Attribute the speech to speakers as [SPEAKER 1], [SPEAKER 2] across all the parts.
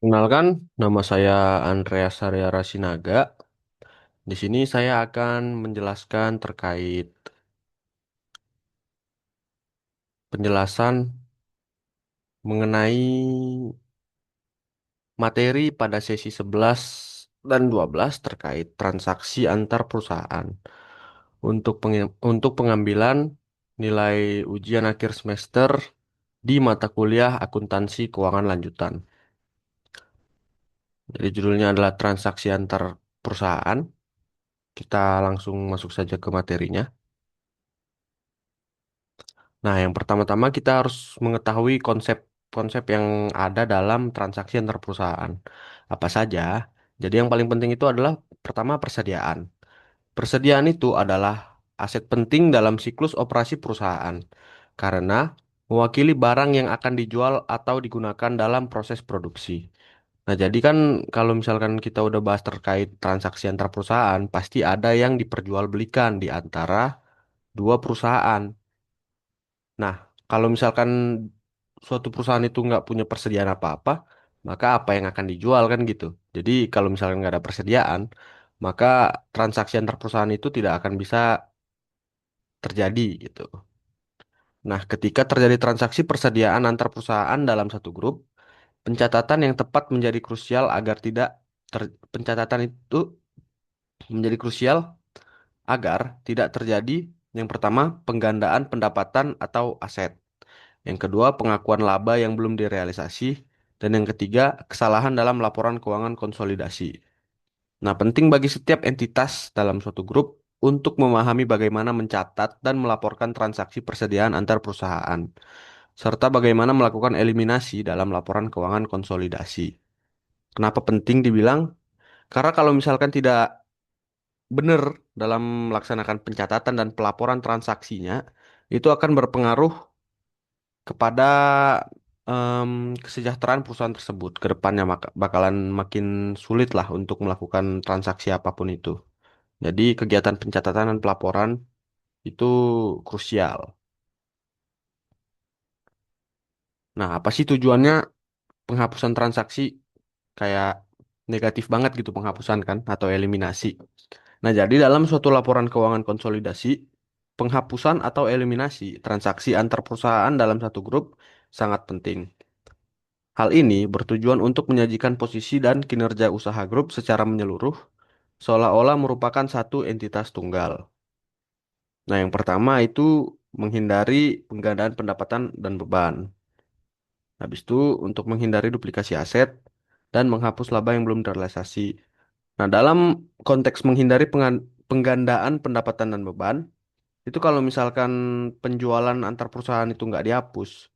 [SPEAKER 1] Kenalkan, nama saya Andreas Saryara Sinaga. Di sini saya akan menjelaskan terkait penjelasan mengenai materi pada sesi 11 dan 12 terkait transaksi antar perusahaan untuk pengambilan nilai ujian akhir semester di mata kuliah akuntansi keuangan lanjutan. Jadi judulnya adalah transaksi antar perusahaan. Kita langsung masuk saja ke materinya. Nah, yang pertama-tama kita harus mengetahui konsep-konsep yang ada dalam transaksi antar perusahaan. Apa saja? Jadi yang paling penting itu adalah pertama persediaan. Persediaan itu adalah aset penting dalam siklus operasi perusahaan karena mewakili barang yang akan dijual atau digunakan dalam proses produksi. Nah, jadi kan kalau misalkan kita udah bahas terkait transaksi antar perusahaan, pasti ada yang diperjualbelikan di antara dua perusahaan. Nah, kalau misalkan suatu perusahaan itu nggak punya persediaan apa-apa, maka apa yang akan dijual kan gitu. Jadi kalau misalkan nggak ada persediaan, maka transaksi antar perusahaan itu tidak akan bisa terjadi gitu. Nah, ketika terjadi transaksi persediaan antar perusahaan dalam satu grup, pencatatan yang tepat menjadi krusial agar tidak pencatatan itu menjadi krusial agar tidak terjadi yang pertama penggandaan pendapatan atau aset. Yang kedua, pengakuan laba yang belum direalisasi. Dan yang ketiga, kesalahan dalam laporan keuangan konsolidasi. Nah, penting bagi setiap entitas dalam suatu grup untuk memahami bagaimana mencatat dan melaporkan transaksi persediaan antar perusahaan, serta bagaimana melakukan eliminasi dalam laporan keuangan konsolidasi. Kenapa penting dibilang? Karena kalau misalkan tidak benar dalam melaksanakan pencatatan dan pelaporan transaksinya, itu akan berpengaruh kepada kesejahteraan perusahaan tersebut ke depannya bakalan makin sulit lah untuk melakukan transaksi apapun itu. Jadi kegiatan pencatatan dan pelaporan itu krusial. Nah, apa sih tujuannya penghapusan transaksi kayak negatif banget gitu penghapusan kan atau eliminasi. Nah, jadi dalam suatu laporan keuangan konsolidasi, penghapusan atau eliminasi transaksi antar perusahaan dalam satu grup sangat penting. Hal ini bertujuan untuk menyajikan posisi dan kinerja usaha grup secara menyeluruh, seolah-olah merupakan satu entitas tunggal. Nah, yang pertama itu menghindari penggandaan pendapatan dan beban. Habis itu untuk menghindari duplikasi aset dan menghapus laba yang belum terrealisasi. Nah, dalam konteks menghindari penggandaan pendapatan dan beban, itu kalau misalkan penjualan antar perusahaan itu nggak dihapus,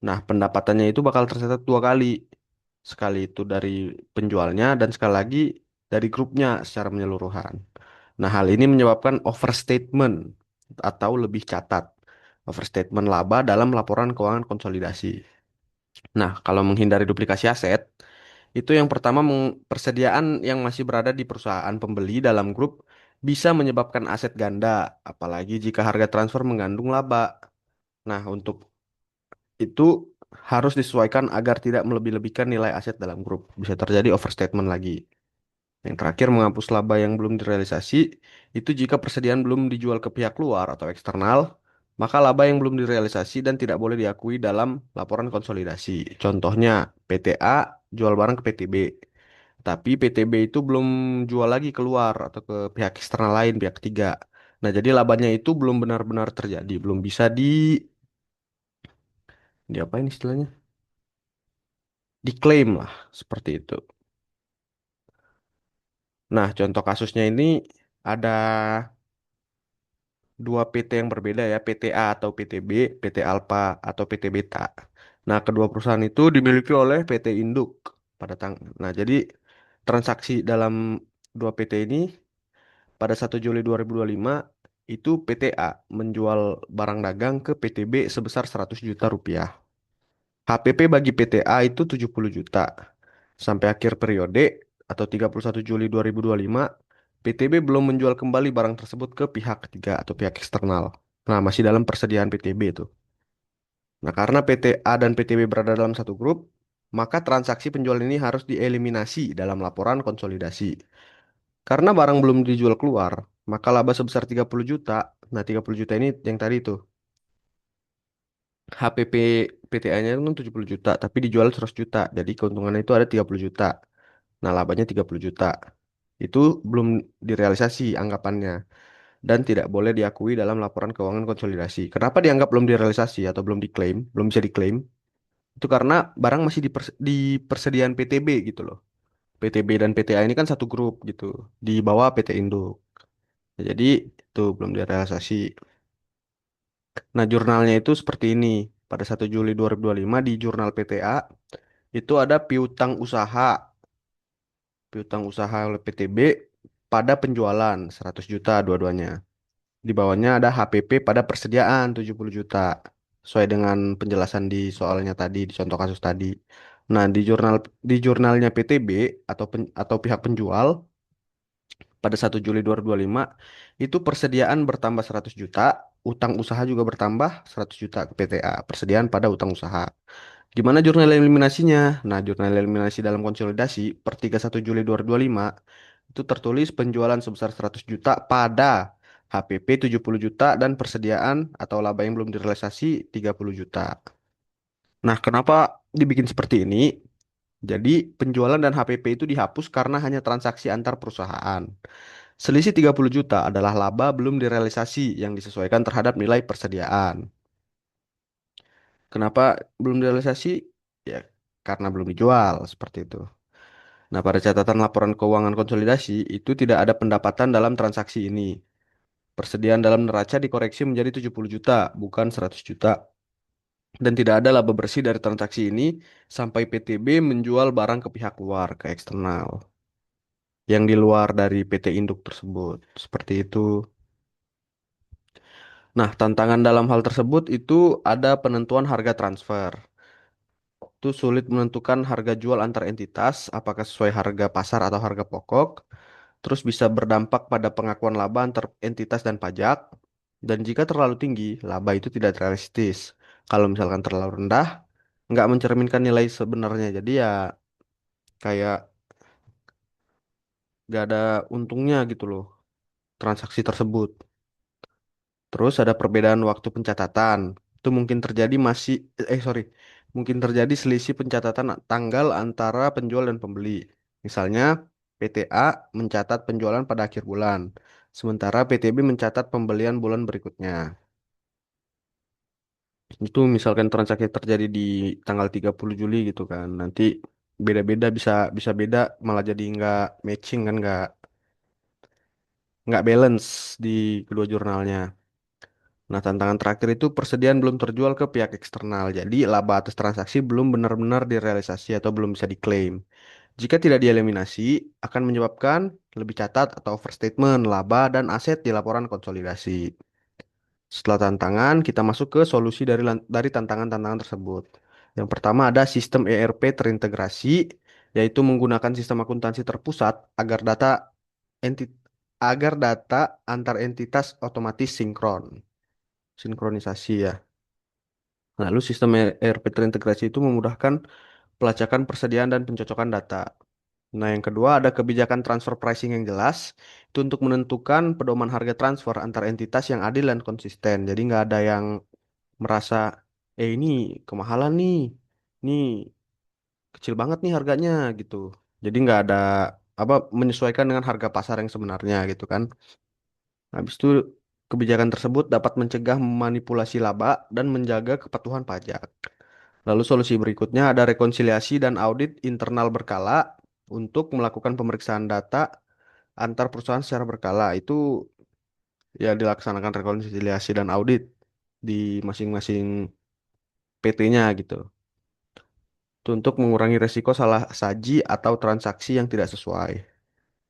[SPEAKER 1] nah pendapatannya itu bakal tercatat dua kali. Sekali itu dari penjualnya dan sekali lagi dari grupnya secara menyeluruhan. Nah, hal ini menyebabkan overstatement atau lebih catat. Overstatement laba dalam laporan keuangan konsolidasi. Nah, kalau menghindari duplikasi aset, itu yang pertama persediaan yang masih berada di perusahaan pembeli dalam grup bisa menyebabkan aset ganda, apalagi jika harga transfer mengandung laba. Nah, untuk itu harus disesuaikan agar tidak melebih-lebihkan nilai aset dalam grup. Bisa terjadi overstatement lagi. Yang terakhir, menghapus laba yang belum direalisasi, itu jika persediaan belum dijual ke pihak luar atau eksternal, maka laba yang belum direalisasi dan tidak boleh diakui dalam laporan konsolidasi. Contohnya, PTA jual barang ke PTB, tapi PTB itu belum jual lagi keluar atau ke pihak eksternal lain, pihak ketiga. Nah, jadi labanya itu belum benar-benar terjadi, belum bisa di apa ini istilahnya? Diklaim lah, seperti itu. Nah, contoh kasusnya ini ada dua PT yang berbeda ya, PT A atau PTB, PT Alpha atau PT Beta. Nah, kedua perusahaan itu dimiliki oleh PT Induk Nah, jadi transaksi dalam dua PT ini pada 1 Juli 2025 itu PT A menjual barang dagang ke PTB sebesar 100 juta rupiah. HPP bagi PT A itu 70 juta. Sampai akhir periode atau 31 Juli 2025, PTB belum menjual kembali barang tersebut ke pihak ketiga atau pihak eksternal. Nah, masih dalam persediaan PTB itu. Nah, karena PT A dan PTB berada dalam satu grup, maka transaksi penjualan ini harus dieliminasi dalam laporan konsolidasi. Karena barang belum dijual keluar, maka laba sebesar 30 juta. Nah, 30 juta ini yang tadi itu. HPP PTA-nya itu 70 juta, tapi dijual 100 juta. Jadi keuntungannya itu ada 30 juta. Nah, labanya 30 juta. Itu belum direalisasi anggapannya dan tidak boleh diakui dalam laporan keuangan konsolidasi. Kenapa dianggap belum direalisasi atau belum diklaim, belum bisa diklaim? Itu karena barang masih di persediaan PTB gitu loh. PTB dan PTA ini kan satu grup gitu, di bawah PT Induk. Jadi itu belum direalisasi. Nah, jurnalnya itu seperti ini. Pada 1 Juli 2025 di jurnal PTA itu ada piutang usaha oleh PTB pada penjualan 100 juta dua-duanya. Di bawahnya ada HPP pada persediaan 70 juta. Sesuai dengan penjelasan di soalnya tadi, di contoh kasus tadi. Nah, di jurnalnya PTB atau pihak penjual pada 1 Juli 2025 itu persediaan bertambah 100 juta, utang usaha juga bertambah 100 juta ke PTA, persediaan pada utang usaha. Gimana jurnal eliminasinya? Nah, jurnal eliminasi dalam konsolidasi per 31 Juli 2025 itu tertulis penjualan sebesar 100 juta pada HPP 70 juta dan persediaan atau laba yang belum direalisasi 30 juta. Nah, kenapa dibikin seperti ini? Jadi, penjualan dan HPP itu dihapus karena hanya transaksi antar perusahaan. Selisih 30 juta adalah laba belum direalisasi yang disesuaikan terhadap nilai persediaan. Kenapa belum direalisasi? Ya, karena belum dijual, seperti itu. Nah, pada catatan laporan keuangan konsolidasi, itu tidak ada pendapatan dalam transaksi ini. Persediaan dalam neraca dikoreksi menjadi 70 juta, bukan 100 juta. Dan tidak ada laba bersih dari transaksi ini sampai PTB menjual barang ke pihak luar, ke eksternal. Yang di luar dari PT Induk tersebut. Seperti itu. Nah, tantangan dalam hal tersebut itu ada penentuan harga transfer. Itu sulit menentukan harga jual antar entitas, apakah sesuai harga pasar atau harga pokok. Terus bisa berdampak pada pengakuan laba antar entitas dan pajak. Dan jika terlalu tinggi, laba itu tidak realistis. Kalau misalkan terlalu rendah, nggak mencerminkan nilai sebenarnya. Jadi ya kayak nggak ada untungnya gitu loh transaksi tersebut. Terus ada perbedaan waktu pencatatan. Itu mungkin terjadi sorry, mungkin terjadi selisih pencatatan tanggal antara penjual dan pembeli. Misalnya, PTA mencatat penjualan pada akhir bulan, sementara PTB mencatat pembelian bulan berikutnya. Itu misalkan transaksi terjadi di tanggal 30 Juli gitu kan. Nanti beda-beda bisa bisa beda malah jadi nggak matching kan nggak balance di kedua jurnalnya. Nah, tantangan terakhir itu persediaan belum terjual ke pihak eksternal. Jadi, laba atas transaksi belum benar-benar direalisasi atau belum bisa diklaim. Jika tidak dieliminasi, akan menyebabkan lebih catat atau overstatement laba dan aset di laporan konsolidasi. Setelah tantangan, kita masuk ke solusi dari tantangan-tantangan tersebut. Yang pertama ada sistem ERP terintegrasi, yaitu menggunakan sistem akuntansi terpusat enti, agar data antar entitas otomatis sinkronisasi ya. Lalu sistem ERP terintegrasi itu memudahkan pelacakan persediaan dan pencocokan data. Nah, yang kedua ada kebijakan transfer pricing yang jelas. Itu untuk menentukan pedoman harga transfer antar entitas yang adil dan konsisten. Jadi nggak ada yang merasa, ini kemahalan nih, ini kecil banget nih harganya gitu. Jadi nggak ada apa menyesuaikan dengan harga pasar yang sebenarnya gitu kan. Habis itu kebijakan tersebut dapat mencegah manipulasi laba dan menjaga kepatuhan pajak. Lalu solusi berikutnya ada rekonsiliasi dan audit internal berkala untuk melakukan pemeriksaan data antar perusahaan secara berkala. Itu ya dilaksanakan rekonsiliasi dan audit di masing-masing PT-nya gitu. Itu untuk mengurangi resiko salah saji atau transaksi yang tidak sesuai.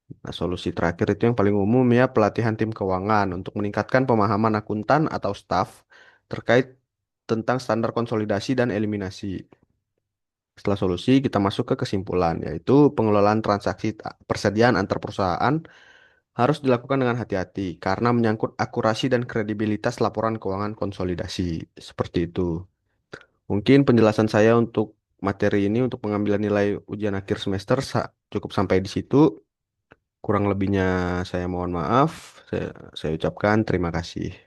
[SPEAKER 1] Nah, solusi terakhir itu yang paling umum ya pelatihan tim keuangan untuk meningkatkan pemahaman akuntan atau staf terkait tentang standar konsolidasi dan eliminasi. Setelah solusi, kita masuk ke kesimpulan, yaitu pengelolaan transaksi persediaan antar perusahaan harus dilakukan dengan hati-hati karena menyangkut akurasi dan kredibilitas laporan keuangan konsolidasi. Seperti itu. Mungkin penjelasan saya untuk materi ini untuk pengambilan nilai ujian akhir semester cukup sampai di situ. Kurang lebihnya saya mohon maaf. Saya ucapkan terima kasih.